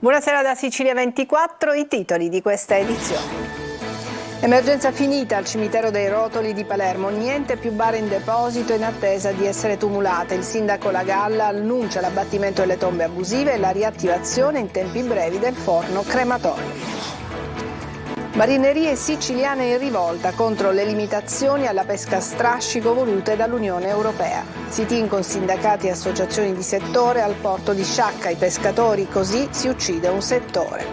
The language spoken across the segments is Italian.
Buonasera da Sicilia 24, i titoli di questa edizione. Emergenza finita al cimitero dei Rotoli di Palermo, niente più bare in deposito in attesa di essere tumulate. Il sindaco La Galla annuncia l'abbattimento delle tombe abusive e la riattivazione in tempi brevi del forno crematorio. Marinerie siciliane in rivolta contro le limitazioni alla pesca a strascico volute dall'Unione Europea. Sit-in con sindacati e associazioni di settore al porto di Sciacca, i pescatori, così si uccide un settore.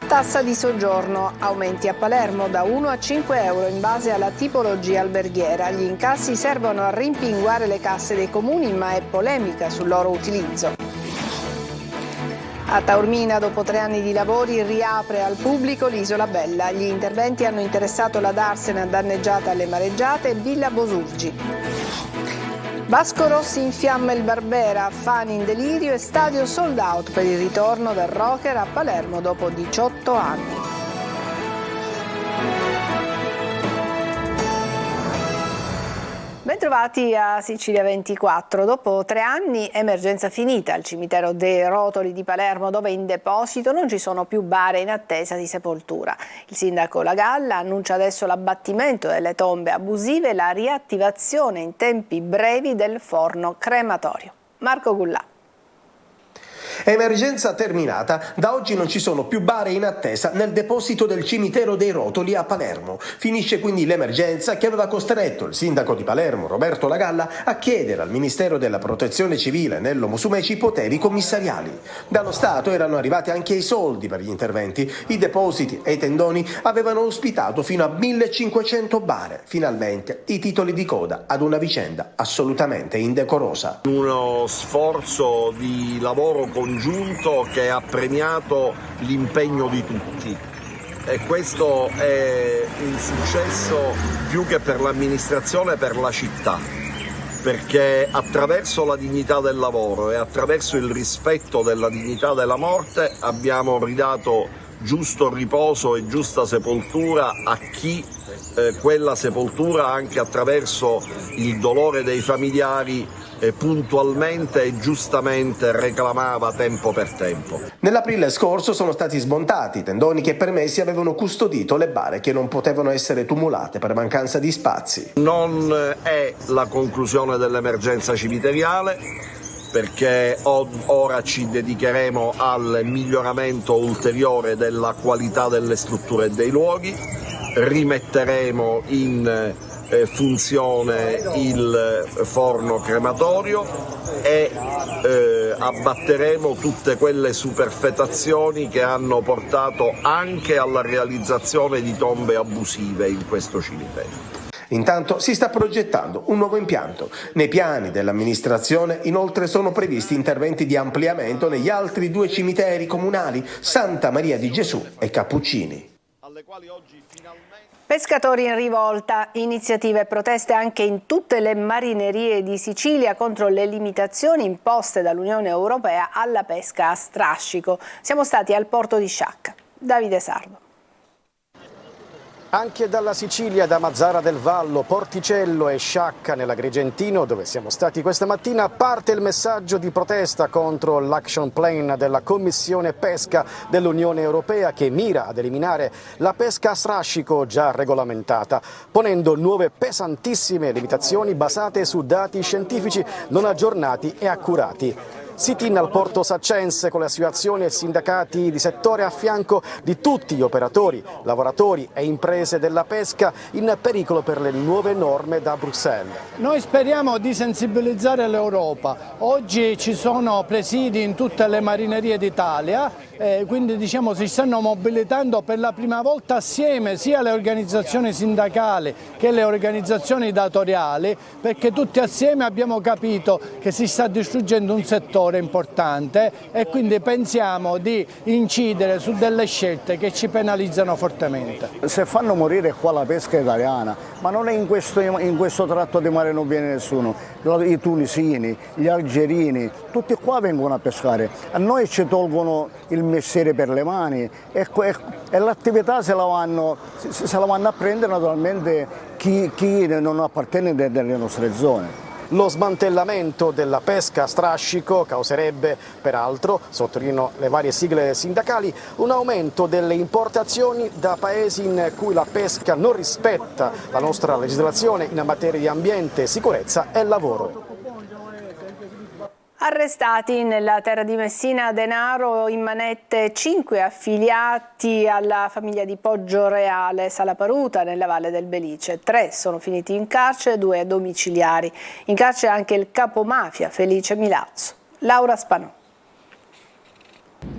Tassa di soggiorno, aumenti a Palermo da 1 a 5 euro in base alla tipologia alberghiera. Gli incassi servono a rimpinguare le casse dei comuni, ma è polemica sul loro utilizzo. A Taormina, dopo 3 anni di lavori, riapre al pubblico l'Isola Bella. Gli interventi hanno interessato la Darsena danneggiata alle mareggiate e Villa Bosurgi. Vasco Rossi infiamma il Barbera, fan in delirio e stadio sold out per il ritorno del rocker a Palermo dopo 18 anni. Bentrovati a Sicilia 24. Dopo 3 anni, emergenza finita al cimitero dei Rotoli di Palermo, dove in deposito non ci sono più bare in attesa di sepoltura. Il sindaco La Galla annuncia adesso l'abbattimento delle tombe abusive e la riattivazione in tempi brevi del forno crematorio. Marco Gullà. Emergenza terminata, da oggi non ci sono più bare in attesa nel deposito del cimitero dei Rotoli a Palermo. Finisce quindi l'emergenza che aveva costretto il sindaco di Palermo, Roberto La Galla, a chiedere al Ministero della Protezione Civile, Nello Musumeci, poteri commissariali. Dallo Stato erano arrivati anche i soldi per gli interventi. I depositi e i tendoni avevano ospitato fino a 1500 bare. Finalmente i titoli di coda ad una vicenda assolutamente indecorosa. Uno sforzo di lavoro congiunto che ha premiato l'impegno di tutti, e questo è un successo più che per l'amministrazione, per la città, perché attraverso la dignità del lavoro e attraverso il rispetto della dignità della morte abbiamo ridato giusto riposo e giusta sepoltura a chi quella sepoltura, anche attraverso il dolore dei familiari, puntualmente e giustamente reclamava tempo per tempo. Nell'aprile scorso sono stati smontati i tendoni che per mesi avevano custodito le bare che non potevano essere tumulate per mancanza di spazi. Non è la conclusione dell'emergenza cimiteriale, perché ora ci dedicheremo al miglioramento ulteriore della qualità delle strutture e dei luoghi, rimetteremo in funzione il forno crematorio e abbatteremo tutte quelle superfetazioni che hanno portato anche alla realizzazione di tombe abusive in questo cimitero. Intanto si sta progettando un nuovo impianto. Nei piani dell'amministrazione inoltre sono previsti interventi di ampliamento negli altri 2 cimiteri comunali, Santa Maria di Gesù e Cappuccini. Pescatori in rivolta, iniziative e proteste anche in tutte le marinerie di Sicilia contro le limitazioni imposte dall'Unione Europea alla pesca a strascico. Siamo stati al porto di Sciacca. Davide Sardo. Anche dalla Sicilia, da Mazzara del Vallo, Porticello e Sciacca nell'Agrigentino, dove siamo stati questa mattina, parte il messaggio di protesta contro l'action plan della Commissione Pesca dell'Unione Europea, che mira ad eliminare la pesca a strascico già regolamentata, ponendo nuove pesantissime limitazioni basate su dati scientifici non aggiornati e accurati. Sit-in al porto saccense con le associazioni e sindacati di settore a fianco di tutti gli operatori, lavoratori e imprese della pesca in pericolo per le nuove norme da Bruxelles. Noi speriamo di sensibilizzare l'Europa. Oggi ci sono presidi in tutte le marinerie d'Italia, quindi si stanno mobilitando per la prima volta assieme sia le organizzazioni sindacali che le organizzazioni datoriali, perché tutti assieme abbiamo capito che si sta distruggendo un settore importante e quindi pensiamo di incidere su delle scelte che ci penalizzano fortemente. Se fanno morire qua la pesca italiana, ma non è in questo tratto di mare non viene nessuno, i tunisini, gli algerini, tutti qua vengono a pescare, a noi ci tolgono il mestiere per le mani e l'attività se la vanno a prendere naturalmente chi non appartiene delle nostre zone. Lo smantellamento della pesca a strascico causerebbe, peraltro, sottolineo le varie sigle sindacali, un aumento delle importazioni da paesi in cui la pesca non rispetta la nostra legislazione in materia di ambiente, sicurezza e lavoro. Arrestati nella terra di Messina Denaro in manette 5 affiliati alla famiglia di Poggioreale Salaparuta nella Valle del Belice. 3 sono finiti in carcere, 2 domiciliari. In carcere anche il capomafia Felice Milazzo. Laura Spanò.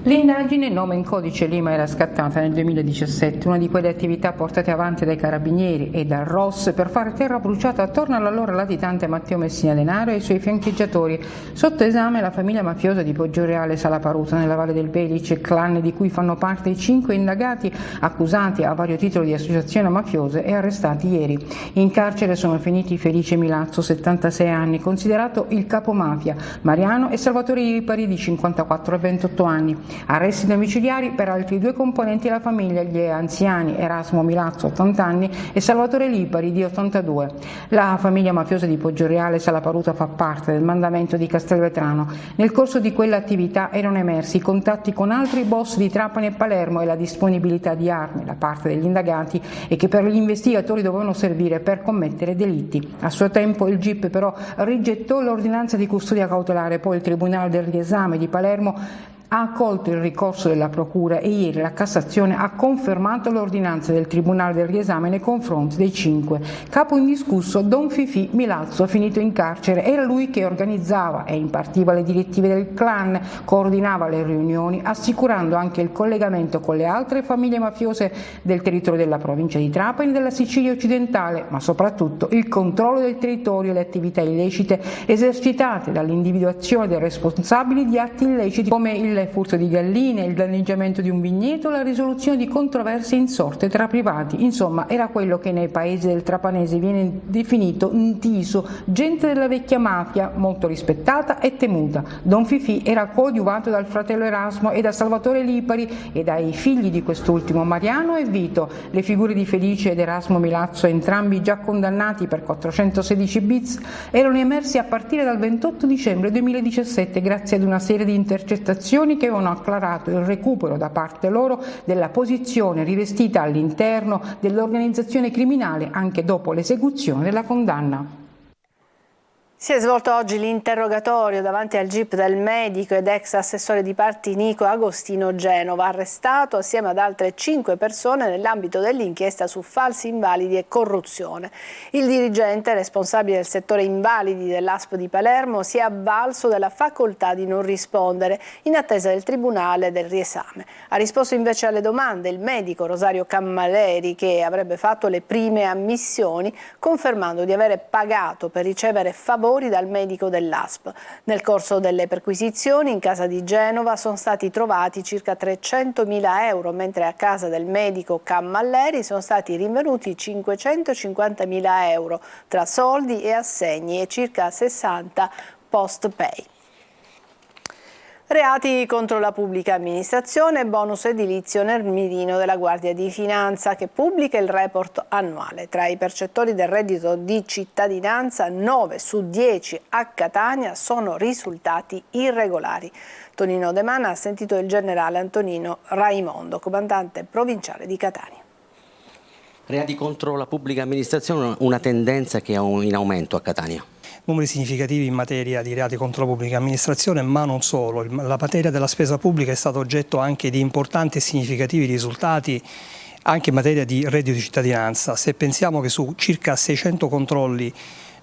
L'indagine, nome in codice Lima, era scattata nel 2017, una di quelle attività portate avanti dai carabinieri e dal ROS per fare terra bruciata attorno all'allora latitante Matteo Messina Denaro e ai suoi fiancheggiatori. Sotto esame la famiglia mafiosa di Poggioreale Salaparuta nella Valle del Belice, clan di cui fanno parte i 5 indagati accusati a vario titolo di associazione mafiose e arrestati ieri. In carcere sono finiti Felice Milazzo, 76 anni, considerato il capomafia, Mariano, e Salvatore Lipari di 54 e 28 anni. Arresti domiciliari per altri 2 componenti della famiglia, gli anziani Erasmo Milazzo, 80 anni, e Salvatore Lipari di 82. La famiglia mafiosa di Poggioreale Salaparuta fa parte del mandamento di Castelvetrano. Nel corso di quell'attività erano emersi i contatti con altri boss di Trapani e Palermo e la disponibilità di armi da parte degli indagati e che per gli investigatori dovevano servire per commettere delitti. A suo tempo il GIP però rigettò l'ordinanza di custodia cautelare, poi il Tribunale del Riesame di Palermo ha accolto il ricorso della Procura e ieri la Cassazione ha confermato l'ordinanza del Tribunale del Riesame nei confronti dei 5. Capo indiscusso Don Fifì Milazzo, finito in carcere, era lui che organizzava e impartiva le direttive del clan, coordinava le riunioni, assicurando anche il collegamento con le altre famiglie mafiose del territorio della provincia di Trapani e della Sicilia occidentale, ma soprattutto il controllo del territorio e le attività illecite esercitate dall'individuazione dei responsabili di atti illeciti come il furto di galline, il danneggiamento di un vigneto, la risoluzione di controversie insorte tra privati. Insomma, era quello che nei paesi del Trapanese viene definito ntiso, gente della vecchia mafia, molto rispettata e temuta. Don Fifì era coadiuvato dal fratello Erasmo e da Salvatore Lipari e dai figli di quest'ultimo, Mariano e Vito. Le figure di Felice ed Erasmo Milazzo, entrambi già condannati per 416 bis, erano emersi a partire dal 28 dicembre 2017 grazie ad una serie di intercettazioni che avevano acclarato il recupero da parte loro della posizione rivestita all'interno dell'organizzazione criminale anche dopo l'esecuzione della condanna. Si è svolto oggi l'interrogatorio davanti al GIP del medico ed ex assessore di Partinico Agostino Genova, arrestato assieme ad altre 5 persone nell'ambito dell'inchiesta su falsi invalidi e corruzione. Il dirigente responsabile del settore invalidi dell'ASP di Palermo si è avvalso della facoltà di non rispondere in attesa del Tribunale del Riesame. Ha risposto invece alle domande il medico Rosario Cammalleri, che avrebbe fatto le prime ammissioni confermando di avere pagato per ricevere favori dal medico dell'ASP. Nel corso delle perquisizioni in casa di Genova sono stati trovati circa 300.000 euro, mentre a casa del medico Cammalleri sono stati rinvenuti 550.000 euro tra soldi e assegni e circa 60 post-pay. Reati contro la pubblica amministrazione e bonus edilizio nel mirino della Guardia di Finanza, che pubblica il report annuale. Tra i percettori del reddito di cittadinanza 9 su 10 a Catania sono risultati irregolari. Tonino De Mana ha sentito il generale Antonino Raimondo, comandante provinciale di Catania. Reati contro la pubblica amministrazione, una tendenza che è in aumento a Catania. Numeri significativi in materia di reati contro la pubblica amministrazione, ma non solo. La materia della spesa pubblica è stata oggetto anche di importanti e significativi risultati anche in materia di reddito di cittadinanza. Se pensiamo che su circa 600 controlli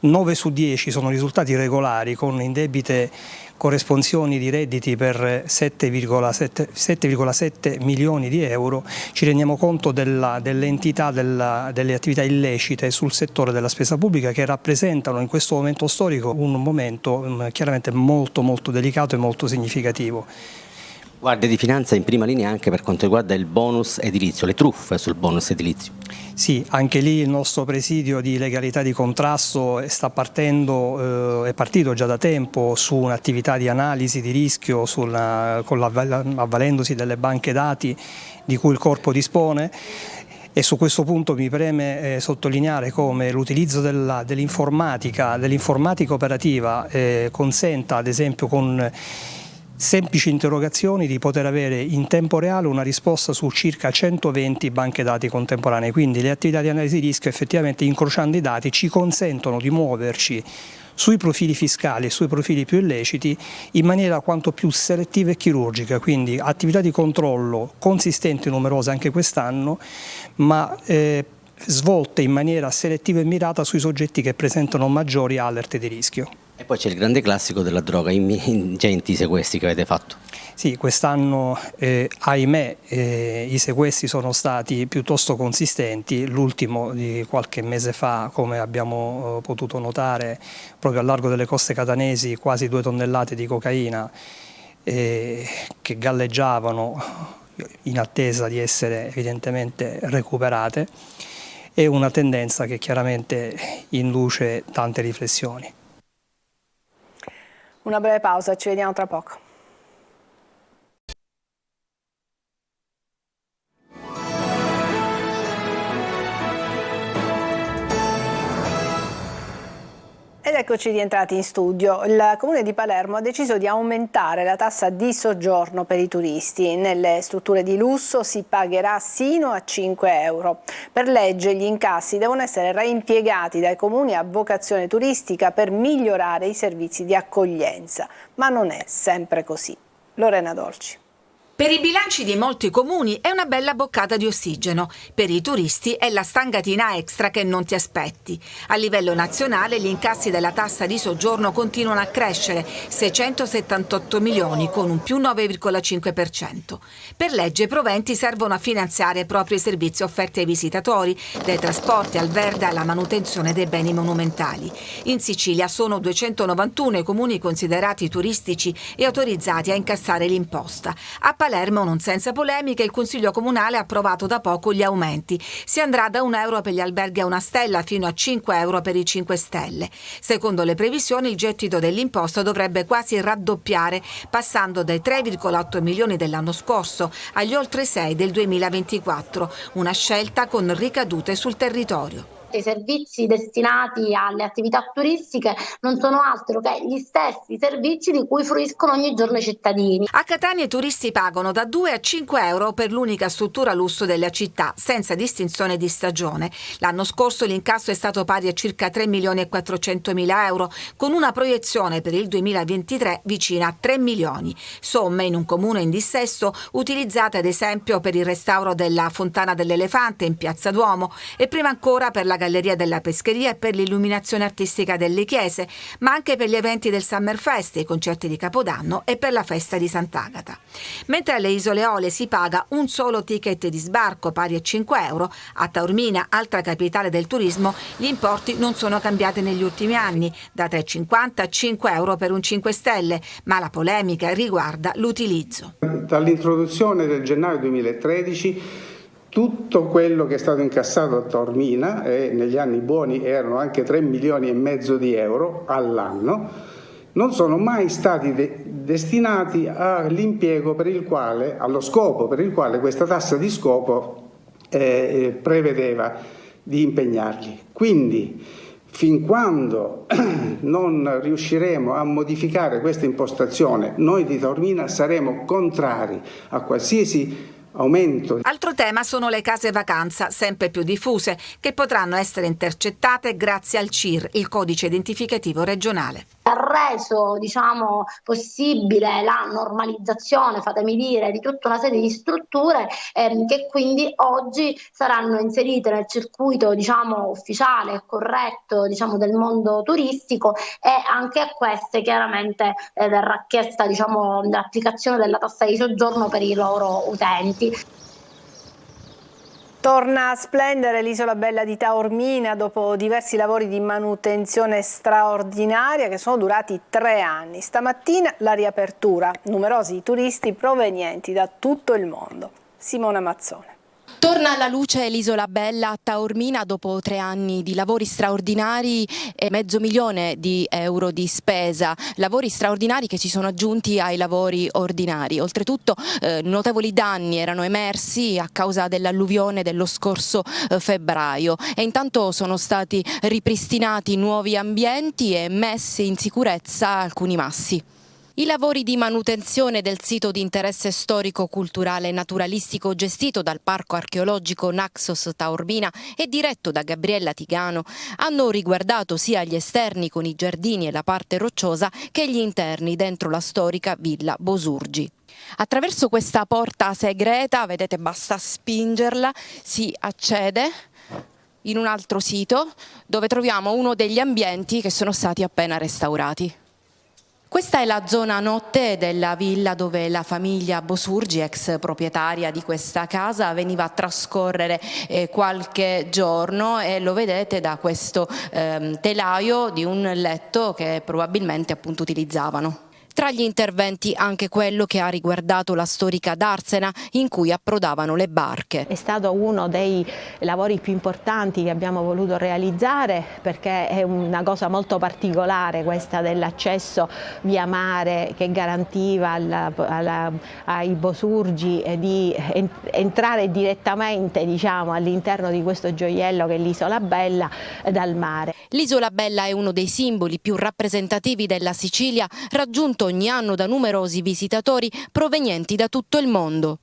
9 su 10 sono risultati regolari con indebite corresponsioni di redditi per 7,7 milioni di euro, ci rendiamo conto dell'entità delle attività illecite sul settore della spesa pubblica, che rappresentano in questo momento storico un momento chiaramente molto delicato e molto significativo. Guardia di Finanza in prima linea anche per quanto riguarda il bonus edilizio, le truffe sul bonus edilizio. Sì, anche lì il nostro presidio di legalità di contrasto è partito già da tempo su un'attività di analisi di rischio avvalendosi delle banche dati di cui il corpo dispone, e su questo punto mi preme sottolineare come l'utilizzo dell'informatica operativa consenta, ad esempio, con semplici interrogazioni di poter avere in tempo reale una risposta su circa 120 banche dati contemporanee. Quindi le attività di analisi di rischio, effettivamente incrociando i dati, ci consentono di muoverci sui profili fiscali e sui profili più illeciti in maniera quanto più selettiva e chirurgica, quindi attività di controllo consistenti e numerose anche quest'anno, ma svolte in maniera selettiva e mirata sui soggetti che presentano maggiori allerte di rischio. E poi c'è il grande classico della droga, ingenti sequestri che avete fatto. Sì, quest'anno ahimè i sequestri sono stati piuttosto consistenti, l'ultimo di qualche mese fa, come abbiamo potuto notare, proprio al largo delle coste catanesi, quasi 2 tonnellate di cocaina che galleggiavano in attesa di essere evidentemente recuperate. È una tendenza che chiaramente induce tante riflessioni. Una breve pausa, ci vediamo tra poco. Ed eccoci rientrati in studio. Il Comune di Palermo ha deciso di aumentare la tassa di soggiorno per i turisti. Nelle strutture di lusso si pagherà sino a 5 euro. Per legge gli incassi devono essere reimpiegati dai comuni a vocazione turistica per migliorare i servizi di accoglienza. Ma non è sempre così. Lorena Dolci. Per i bilanci di molti comuni è una bella boccata di ossigeno, per i turisti è la stangatina extra che non ti aspetti. A livello nazionale gli incassi della tassa di soggiorno continuano a crescere, 678 milioni con un più 9,5%. Per legge i proventi servono a finanziare proprio i servizi offerti ai visitatori, dai trasporti al verde alla manutenzione dei beni monumentali. In Sicilia sono 291 i comuni considerati turistici e autorizzati a incassare l'imposta. A Palermo, non senza polemiche, il Consiglio Comunale ha approvato da poco gli aumenti. Si andrà da 1 euro per gli alberghi a 1 stella fino a 5 euro per i 5 stelle. Secondo le previsioni, il gettito dell'imposta dovrebbe quasi raddoppiare, passando dai 3,8 milioni dell'anno scorso agli oltre 6 del 2024. Una scelta con ricadute sul territorio. I servizi destinati alle attività turistiche non sono altro che gli stessi servizi di cui fruiscono ogni giorno i cittadini. A Catania i turisti pagano da 2 a 5 euro per l'unica struttura lusso della città, senza distinzione di stagione. L'anno scorso l'incasso è stato pari a circa 3 milioni e 400 mila euro, con una proiezione per il 2023 vicina a 3 milioni. Somme in un comune in dissesto utilizzate ad esempio per il restauro della Fontana dell'Elefante in Piazza Duomo e prima ancora per la Galleria della Pescheria e per l'illuminazione artistica delle chiese, ma anche per gli eventi del Summerfest, i concerti di Capodanno e per la festa di Sant'Agata. Mentre alle Isole Eolie si paga un solo ticket di sbarco pari a 5 euro, a Taormina, altra capitale del turismo, gli importi non sono cambiati negli ultimi anni, da 3,50 a 5 euro per un 5 stelle, ma la polemica riguarda l'utilizzo. Dall'introduzione del gennaio 2013 tutto quello che è stato incassato a Taormina, e negli anni buoni erano anche 3 milioni e mezzo di euro all'anno, non sono mai stati destinati all'impiego per il quale, allo scopo per il quale questa tassa di scopo prevedeva di impegnarli. Quindi fin quando non riusciremo a modificare questa impostazione, noi di Taormina saremo contrari a qualsiasi aumento. Altro tema sono le case vacanza, sempre più diffuse, che potranno essere intercettate grazie al CIR, il codice identificativo regionale. Ha reso possibile la normalizzazione, fatemi dire, di tutta una serie di strutture che quindi oggi saranno inserite nel circuito ufficiale e corretto del mondo turistico, e anche a queste chiaramente verrà chiesta l'applicazione della tassa di soggiorno per i loro utenti. Torna a splendere l'isola bella di Taormina dopo diversi lavori di manutenzione straordinaria che sono durati 3 anni. Stamattina la riapertura, numerosi turisti provenienti da tutto il mondo. Simona Mazzone. Torna alla luce l'Isola Bella a Taormina dopo 3 anni di lavori straordinari e €500.000 di spesa, lavori straordinari che si sono aggiunti ai lavori ordinari. Oltretutto notevoli danni erano emersi a causa dell'alluvione dello scorso febbraio e intanto sono stati ripristinati nuovi ambienti e messi in sicurezza alcuni massi. I lavori di manutenzione del sito di interesse storico, culturale e naturalistico gestito dal Parco Archeologico Naxos Taormina e diretto da Gabriella Tigano hanno riguardato sia gli esterni con i giardini e la parte rocciosa che gli interni dentro la storica Villa Bosurgi. Attraverso questa porta segreta, vedete, basta spingerla, si accede in un altro sito dove troviamo uno degli ambienti che sono stati appena restaurati. Questa è la zona notte della villa dove la famiglia Bosurgi, ex proprietaria di questa casa, veniva a trascorrere qualche giorno e lo vedete da questo telaio di un letto che probabilmente appunto utilizzavano. Tra gli interventi anche quello che ha riguardato la storica Darsena in cui approdavano le barche. È stato uno dei lavori più importanti che abbiamo voluto realizzare perché è una cosa molto particolare questa dell'accesso via mare che garantiva ai Bosurgi di entrare direttamente, diciamo, all'interno di questo gioiello che è l'Isola Bella dal mare. L'Isola Bella è uno dei simboli più rappresentativi della Sicilia, raggiunto ogni anno da numerosi visitatori provenienti da tutto il mondo.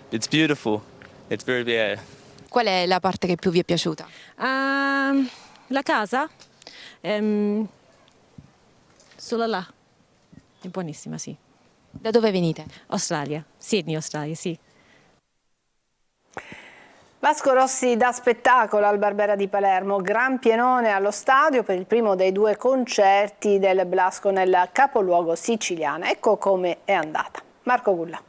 It's beautiful. It's very Qual è la parte che più vi è piaciuta? La casa? Solo là. È buonissima, sì. Da dove venite? Australia. Sydney, Australia, sì. Vasco Rossi dà spettacolo al Barbera di Palermo, gran pienone allo stadio per il primo dei 2 concerti del Blasco nel capoluogo siciliano. Ecco come è andata. Marco Gulla.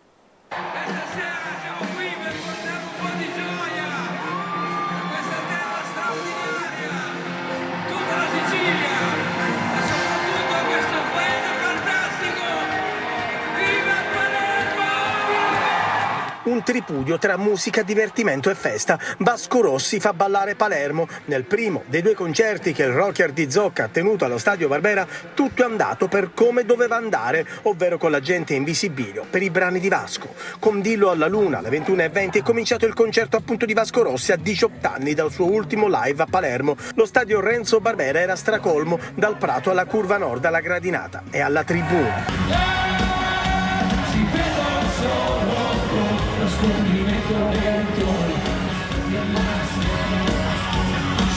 Un tripudio tra musica, divertimento e festa. Vasco Rossi fa ballare Palermo. Nel primo dei 2 concerti che il rocker di Zocca ha tenuto allo Stadio Barbera, tutto è andato per come doveva andare, ovvero con la gente in visibilio per i brani di Vasco. Con Dillo alla Luna alle 21:20 è cominciato il concerto appunto di Vasco Rossi a 18 anni dal suo ultimo live a Palermo. Lo stadio Renzo Barbera era stracolmo, dal Prato alla curva nord, alla gradinata e alla tribuna.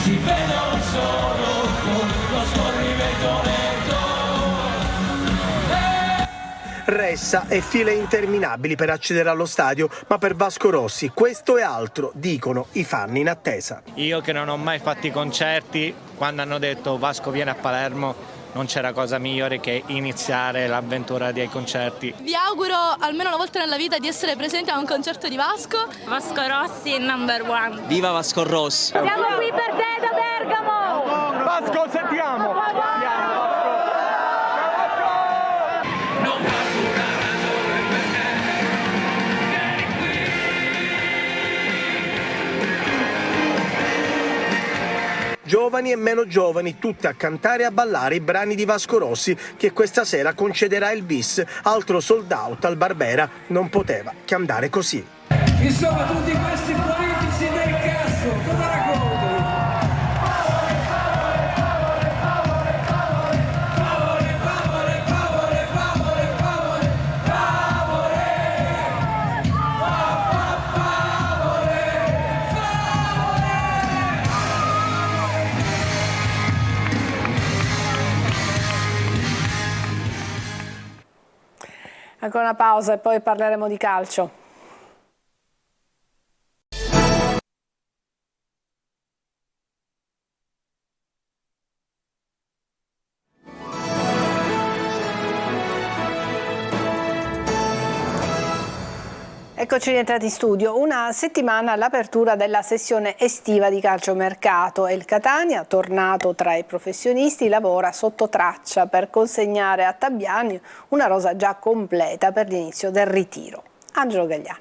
Si vedono solo con lo scorrimento lento. Ressa e file interminabili per accedere allo stadio, ma per Vasco Rossi questo è altro, dicono i fan in attesa. Io che non ho mai fatto i concerti, quando hanno detto Vasco viene a Palermo, non c'era cosa migliore che iniziare l'avventura dei concerti. Vi auguro almeno una volta nella vita di essere presenti a un concerto di Vasco. Vasco Rossi number 1. Viva Vasco Rossi! Siamo qui per te da Bergamo! Vasco, sentiamo! Giovani e meno giovani, tutti a cantare e a ballare i brani di Vasco Rossi, che questa sera concederà il bis, altro sold out al Barbera, non poteva che andare così. Insomma, tutti questi politici del cazzo, cosa raccontano? Ancora una pausa e poi parleremo di calcio. Eccoci rientrati in studio. Una settimana all'apertura della sessione estiva di calciomercato e il Catania, tornato tra i professionisti, lavora sotto traccia per consegnare a Tabiani una rosa già completa per l'inizio del ritiro. Angelo Gagliano.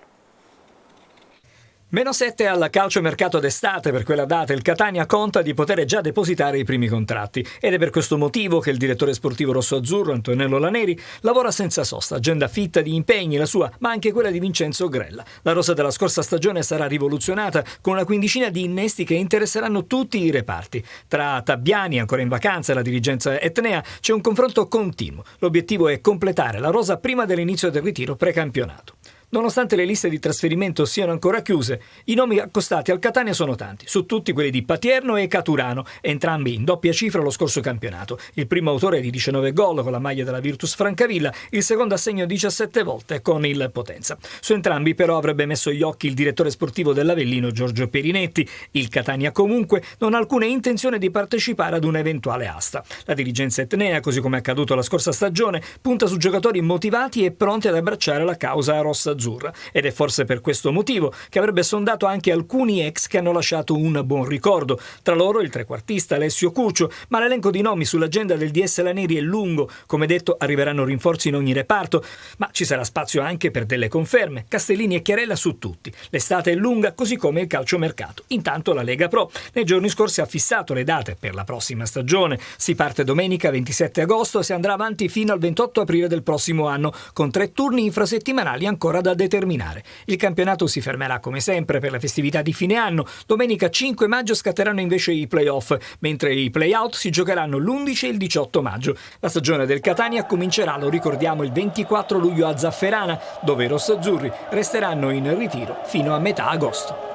-7 al calciomercato d'estate. Per quella data il Catania conta di poter già depositare i primi contratti ed è per questo motivo che il direttore sportivo rosso-azzurro Antonello Laneri lavora senza sosta, agenda fitta di impegni, la sua ma anche quella di Vincenzo Grella. La rosa della scorsa stagione sarà rivoluzionata con una quindicina di innesti che interesseranno tutti i reparti. Tra Tabbiani, ancora in vacanza, e la dirigenza etnea c'è un confronto continuo. L'obiettivo è completare la rosa prima dell'inizio del ritiro precampionato. Nonostante le liste di trasferimento siano ancora chiuse, i nomi accostati al Catania sono tanti, su tutti quelli di Patierno e Caturano, entrambi in doppia cifra lo scorso campionato. Il primo autore di 19 gol con la maglia della Virtus Francavilla, il secondo assegno 17 volte con il Potenza. Su entrambi però avrebbe messo gli occhi il direttore sportivo dell'Avellino Giorgio Perinetti. Il Catania comunque non ha alcuna intenzione di partecipare ad un'eventuale asta. La dirigenza etnea, così come è accaduto la scorsa stagione, punta su giocatori motivati e pronti ad abbracciare la causa rossa-azzurra. Ed è forse per questo motivo che avrebbe sondato anche alcuni ex che hanno lasciato un buon ricordo. Tra loro il trequartista Alessio Cuccio, ma l'elenco di nomi sull'agenda del DS Laneri è lungo. Come detto, arriveranno rinforzi in ogni reparto, ma ci sarà spazio anche per delle conferme. Castellini e Chiarella su tutti. L'estate è lunga, così come il calciomercato. Intanto la Lega Pro nei giorni scorsi ha fissato le date per la prossima stagione. Si parte domenica 27 agosto e si andrà avanti fino al 28 aprile del prossimo anno, con 3 turni infrasettimanali ancora da determinare. Il campionato si fermerà come sempre per le festività di fine anno. Domenica 5 maggio scatteranno invece i play-off, mentre i play-out si giocheranno l'11 e il 18 maggio. La stagione del Catania comincerà, lo ricordiamo, il 24 luglio a Zafferana, dove i rossazzurri resteranno in ritiro fino a metà agosto.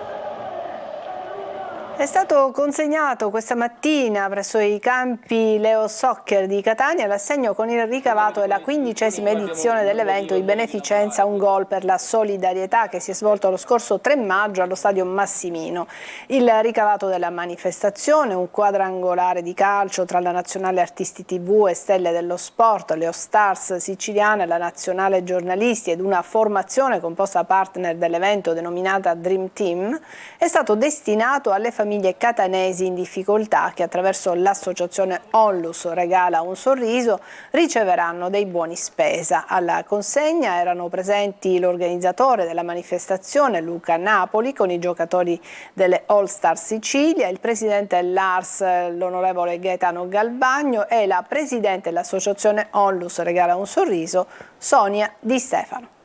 È stato consegnato questa mattina presso i campi Leo Soccer di Catania l'assegno con il ricavato della 15ª edizione dell'evento di beneficenza Un Gol per la Solidarietà che si è svolto lo scorso 3 maggio allo stadio Massimino. Il ricavato della manifestazione, un quadrangolare di calcio tra la Nazionale Artisti TV e Stelle dello Sport, le All Stars siciliane, la Nazionale Giornalisti ed una formazione composta partner dell'evento denominata Dream Team, è stato destinato alle famiglie catanesi in difficoltà che attraverso l'associazione Onlus Regala un Sorriso riceveranno dei buoni spesa. Alla consegna erano presenti l'organizzatore della manifestazione Luca Napoli con i giocatori delle All Star Sicilia, il presidente dell'ARS l'onorevole Gaetano Galvagno e la presidente dell'associazione Onlus Regala un Sorriso Sonia Di Stefano.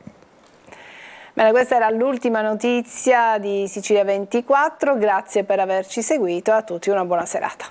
Bene, questa era l'ultima notizia di Sicilia 24, grazie per averci seguito e a tutti una buona serata.